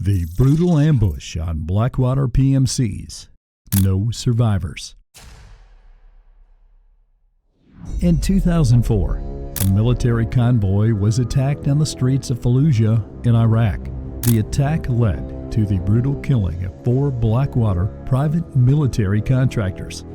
The brutal ambush on Blackwater PMCs. No survivors. In 2004, a military convoy was attacked on the streets of Fallujah in Iraq. The attack led to the brutal killing of 4 Blackwater private military contractors.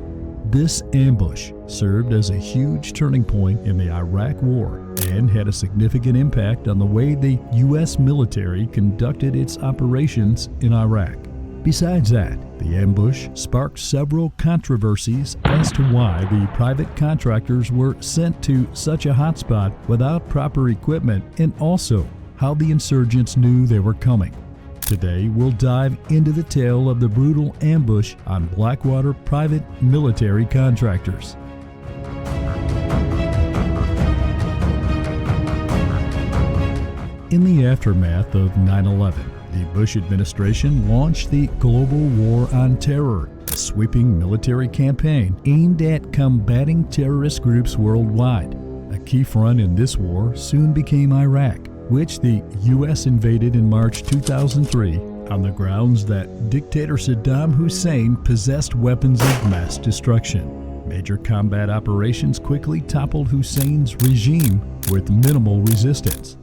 This ambush served as a huge turning point in the Iraq War and had a significant impact on the way the U.S. military conducted its operations in Iraq. Besides that, the ambush sparked several controversies as to why the private contractors were sent to such a hotspot without proper equipment, and also how the insurgents knew they were coming. Today, we'll dive into the tale of the brutal ambush on Blackwater private military contractors. In the aftermath of 9/11, the Bush administration launched the Global War on Terror, a sweeping military campaign aimed at combating terrorist groups worldwide. A key front in this war soon became Iraq, which the U.S. invaded in March 2003 on the grounds that dictator Saddam Hussein possessed weapons of mass destruction. Major combat operations quickly toppled Hussein's regime with minimal resistance.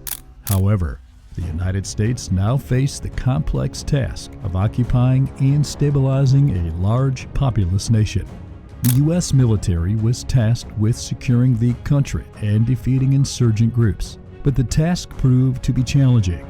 However, the United States now faced the complex task of occupying and stabilizing a large populous nation. The U.S. military was tasked with securing the country and defeating insurgent groups, but the task proved to be challenging.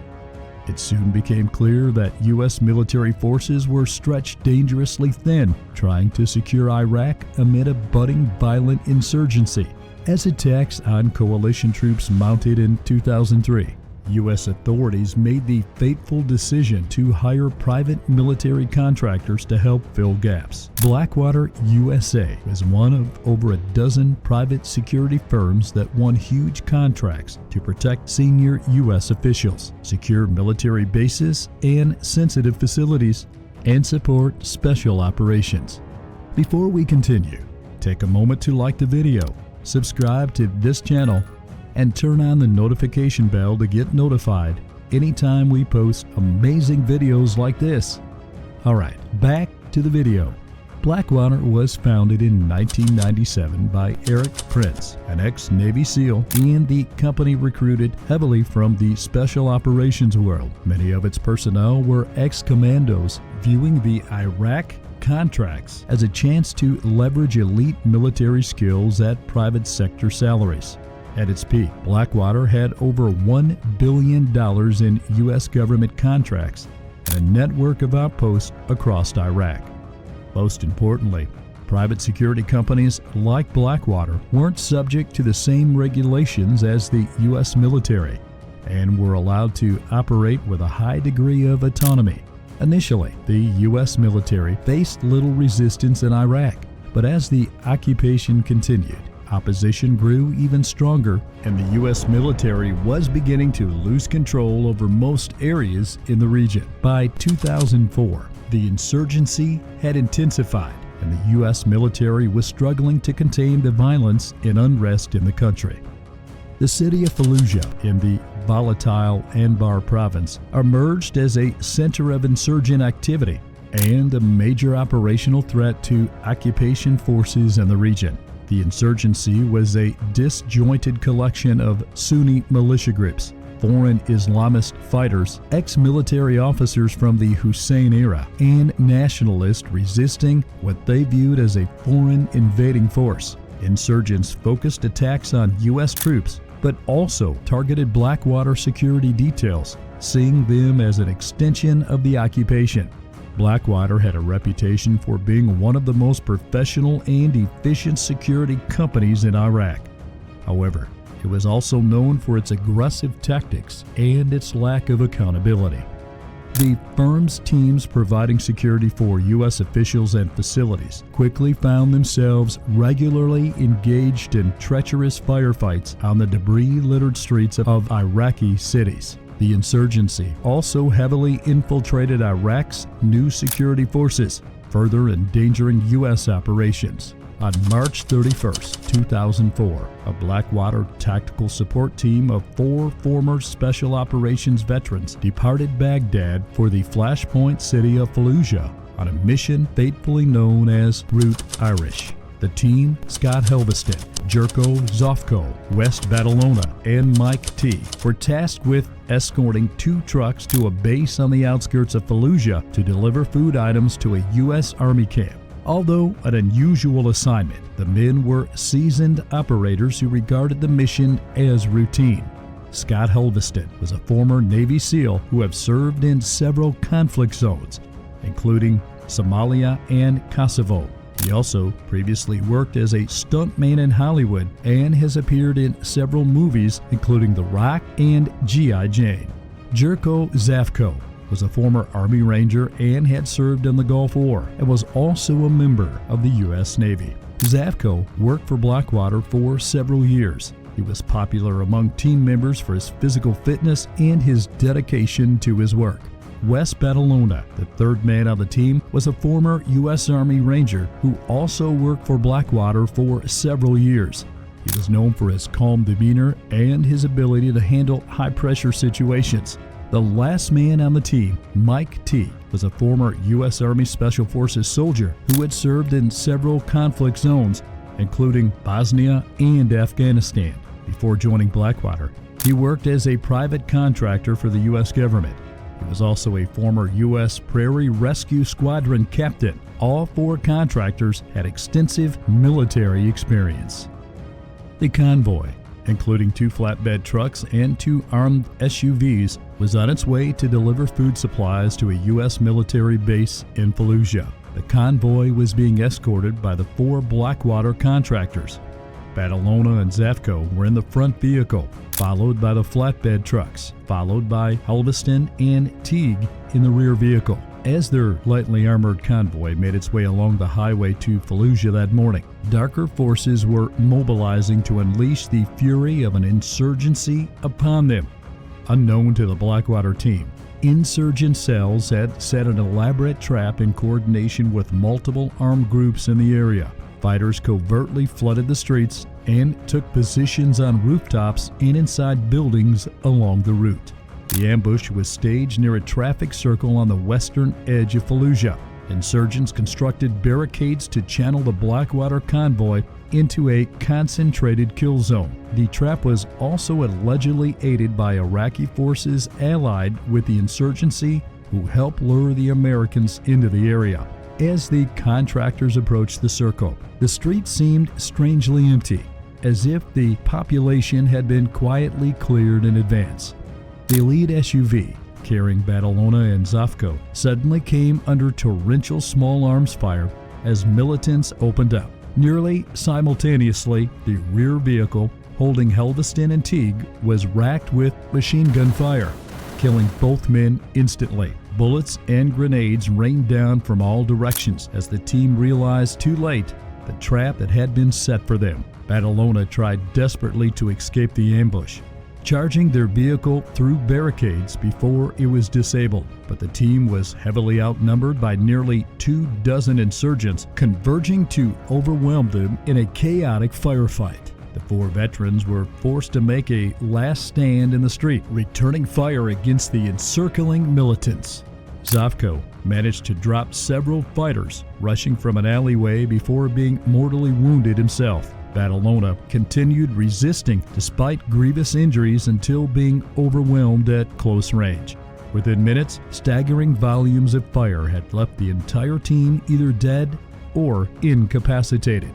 It soon became clear that U.S. military forces were stretched dangerously thin trying to secure Iraq amid a budding violent insurgency. As attacks on coalition troops mounted in 2003, U.S. authorities made the fateful decision to hire private military contractors to help fill gaps. Blackwater USA was one of over a dozen private security firms that won huge contracts to protect senior U.S. officials, secure military bases and sensitive facilities, and support special operations. Before we continue, take a moment to like the video, subscribe to this channel, and turn on the notification bell to get notified anytime we post amazing videos like this. Alright, back to the video. Blackwater was founded in 1997 by Eric Prince, an ex-Navy SEAL, and the company recruited heavily from the special operations world. Many of its personnel were ex-commandos, viewing the Iraq contracts as a chance to leverage elite military skills at private sector salaries. At its peak, Blackwater had over $1 billion in U.S. government contracts and a network of outposts across Iraq. Most importantly, private security companies like Blackwater weren't subject to the same regulations as the U.S. military and were allowed to operate with a high degree of autonomy. Initially, the U.S. military faced little resistance in Iraq, but as the occupation continued, opposition grew even stronger, and the U.S. military was beginning to lose control over most areas in the region. By 2004, the insurgency had intensified, and the U.S. military was struggling to contain the violence and unrest in the country. The city of Fallujah in the volatile Anbar province emerged as a center of insurgent activity and a major operational threat to occupation forces in the region. The insurgency was a disjointed collection of Sunni militia groups, foreign Islamist fighters, ex-military officers from the Hussein era, and nationalists resisting what they viewed as a foreign invading force. Insurgents focused attacks on U.S. troops, but also targeted Blackwater security details, seeing them as an extension of the occupation. Blackwater had a reputation for being one of the most professional and efficient security companies in Iraq. However, it was also known for its aggressive tactics and its lack of accountability. The firm's teams providing security for U.S. officials and facilities quickly found themselves regularly engaged in treacherous firefights on the debris-littered streets of Iraqi cities. The insurgency also heavily infiltrated Iraq's new security forces, further endangering U.S. operations. On March 31, 2004, a Blackwater tactical support team of 4 former Special Operations veterans departed Baghdad for the flashpoint city of Fallujah on a mission fatefully known as Route Irish. The team, Scott Helveston, Jerko Zofko, Wes Badalona, and Mike T, were tasked with escorting 2 trucks to a base on the outskirts of Fallujah to deliver food items to a U.S. Army camp. Although an unusual assignment, the men were seasoned operators who regarded the mission as routine. Scott Helveston was a former Navy SEAL who have served in several conflict zones, including Somalia and Kosovo. He also previously worked as a stuntman in Hollywood and has appeared in several movies, including The Rock and G.I. Jane. Jerko Zofko was a former Army Ranger and had served in the Gulf War and was also a member of the U.S. Navy. Zofko worked for Blackwater for several years. He was popular among team members for his physical fitness and his dedication to his work. Wes Badalona, the 3rd man on the team, was a former U.S. Army Ranger who also worked for Blackwater for several years. He was known for his calm demeanor and his ability to handle high-pressure situations. The last man on the team, Mike T, was a former U.S. Army Special Forces soldier who had served in several conflict zones, including Bosnia and Afghanistan. Before joining Blackwater, he worked as a private contractor for the U.S. government. He was also a former U.S. Prairie Rescue Squadron captain. All 4 contractors had extensive military experience. The convoy, including 2 flatbed trucks and 2 armed SUVs, was on its way to deliver food supplies to a U.S. military base in Fallujah. The convoy was being escorted by the 4 Blackwater contractors. Badalona and Zofko were in the front vehicle, followed by the flatbed trucks, followed by Helveston and Teague in the rear vehicle. As their lightly armored convoy made its way along the highway to Fallujah that morning, darker forces were mobilizing to unleash the fury of an insurgency upon them. Unknown to the Blackwater team, insurgent cells had set an elaborate trap in coordination with multiple armed groups in the area. Fighters covertly flooded the streets and took positions on rooftops and inside buildings along the route. The ambush was staged near a traffic circle on the western edge of Fallujah. Insurgents constructed barricades to channel the Blackwater convoy into a concentrated kill zone. The trap was also allegedly aided by Iraqi forces allied with the insurgency who helped lure the Americans into the area. As the contractors approached the circle, the street seemed strangely empty, as if the population had been quietly cleared in advance. The lead SUV, carrying Badalona and Zofko, suddenly came under torrential small arms fire as militants opened up. Nearly simultaneously, the rear vehicle, holding Helveston and Teague, was racked with machine gun fire, killing both men instantly. Bullets and grenades rained down from all directions as the team realized too late the trap that had been set for them. Badalona tried desperately to escape the ambush, charging their vehicle through barricades before it was disabled, but the team was heavily outnumbered by nearly 24 insurgents, converging to overwhelm them in a chaotic firefight. The 4 veterans were forced to make a last stand in the street, returning fire against the encircling militants. Zofko managed to drop several fighters, rushing from an alleyway before being mortally wounded himself. Badalona continued resisting despite grievous injuries until being overwhelmed at close range. Within minutes, staggering volumes of fire had left the entire team either dead or incapacitated.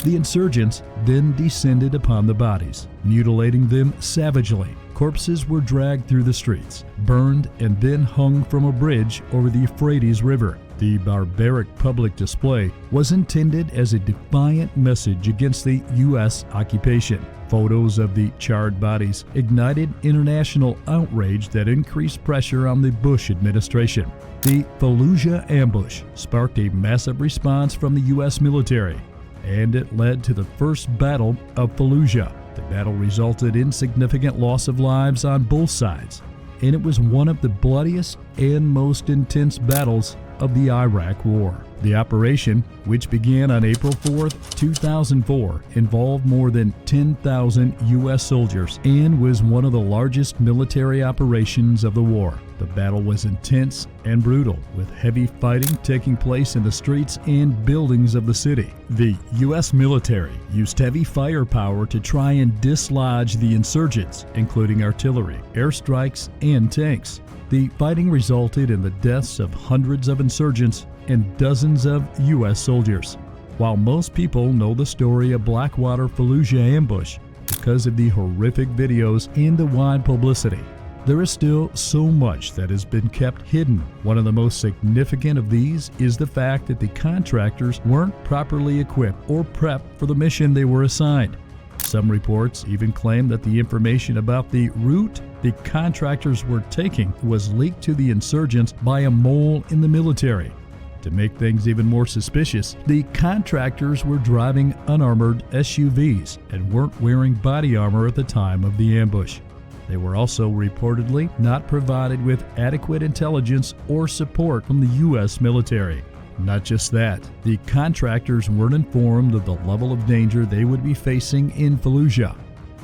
The insurgents then descended upon the bodies, mutilating them savagely. Corpses were dragged through the streets, burned, and then hung from a bridge over the Euphrates River. The barbaric public display was intended as a defiant message against the U.S. occupation. Photos of the charred bodies ignited international outrage that increased pressure on the Bush administration. The Fallujah ambush sparked a massive response from the U.S. military, and it led to the first battle of Fallujah. The battle resulted in significant loss of lives on both sides, and it was one of the bloodiest and most intense battles of the Iraq War. The operation, which began on April 4, 2004, involved more than 10,000 U.S. soldiers and was one of the largest military operations of the war. The battle was intense and brutal, with heavy fighting taking place in the streets and buildings of the city. The U.S. military used heavy firepower to try and dislodge the insurgents, including artillery, airstrikes, and tanks. The fighting resulted in the deaths of hundreds of insurgents and dozens of U.S. soldiers. While most people know the story of Blackwater Fallujah ambush because of the horrific videos and the wide publicity, there is still so much that has been kept hidden. One of the most significant of these is the fact that the contractors weren't properly equipped or prepped for the mission they were assigned. Some reports even claim that the information about the route the contractors were taking was leaked to the insurgents by a mole in the military. To make things even more suspicious, the contractors were driving unarmored SUVs and weren't wearing body armor at the time of the ambush. They were also reportedly not provided with adequate intelligence or support from the U.S. military. Not just that, the contractors weren't informed of the level of danger they would be facing in Fallujah.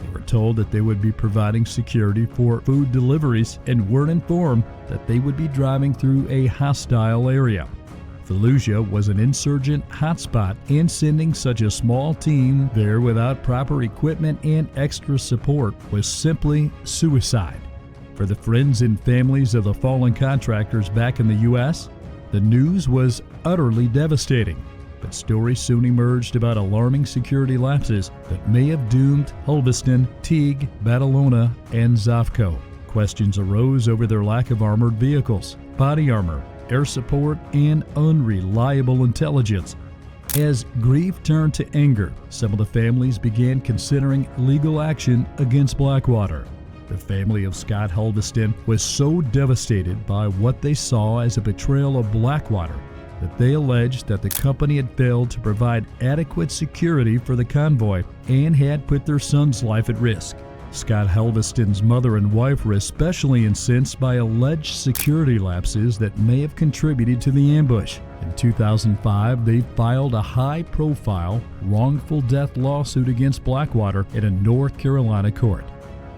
They were told that they would be providing security for food deliveries and weren't informed that they would be driving through a hostile area. Fallujah was an insurgent hotspot, and sending such a small team there without proper equipment and extra support was simply suicide. For the friends and families of the fallen contractors back in the U.S., the news was utterly devastating, but stories soon emerged about alarming security lapses that may have doomed Halveston, Teague, Badalona, and Zafco. Questions arose over their lack of armored vehicles, body armor, air support, and unreliable intelligence. As grief turned to anger, some of the families began considering legal action against Blackwater. The family of Scott Halveston was so devastated by what they saw as a betrayal of Blackwater that they alleged that the company had failed to provide adequate security for the convoy and had put their son's life at risk. Scott Halveston's mother and wife were especially incensed by alleged security lapses that may have contributed to the ambush. In 2005, they filed a high-profile wrongful death lawsuit against Blackwater in a North Carolina court.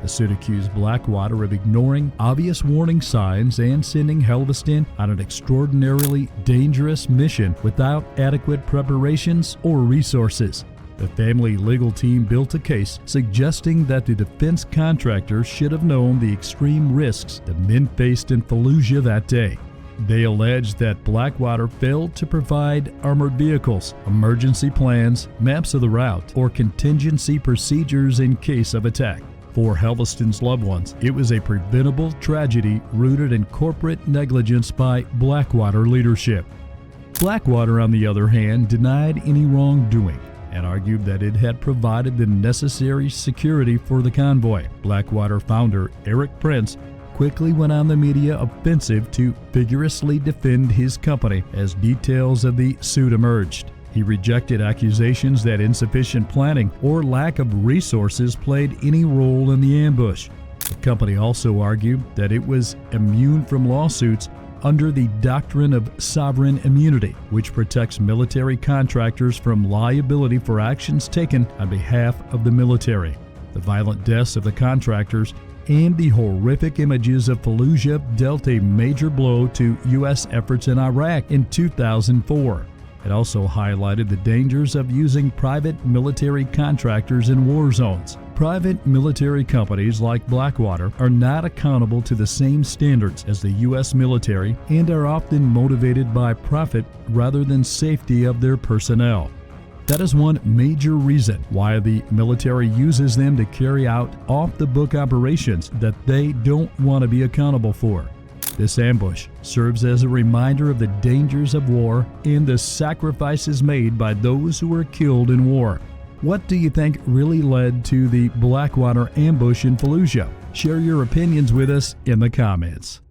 The suit accused Blackwater of ignoring obvious warning signs and sending Halveston on an extraordinarily dangerous mission without adequate preparations or resources. The family legal team built a case suggesting that the defense contractor should have known the extreme risks the men faced in Fallujah that day. They alleged that Blackwater failed to provide armored vehicles, emergency plans, maps of the route, or contingency procedures in case of attack. For Halveston's loved ones, it was a preventable tragedy rooted in corporate negligence by Blackwater leadership. Blackwater, on the other hand, denied any wrongdoing and argued that it had provided the necessary security for the convoy. Blackwater founder Eric Prince quickly went on the media offensive to vigorously defend his company as details of the suit emerged. He rejected accusations that insufficient planning or lack of resources played any role in the ambush. The company also argued that it was immune from lawsuits under the doctrine of sovereign immunity, which protects military contractors from liability for actions taken on behalf of the military. The violent deaths of the contractors and the horrific images of Fallujah dealt a major blow to U.S. efforts in Iraq in 2004. It also highlighted the dangers of using private military contractors in war zones. Private military companies like Blackwater are not accountable to the same standards as the U.S. military and are often motivated by profit rather than safety of their personnel. That is one major reason why the military uses them to carry out off-the-book operations that they don't want to be accountable for. This ambush serves as a reminder of the dangers of war and the sacrifices made by those who were killed in war. What do you think really led to the Blackwater ambush in Fallujah? Share your opinions with us in the comments.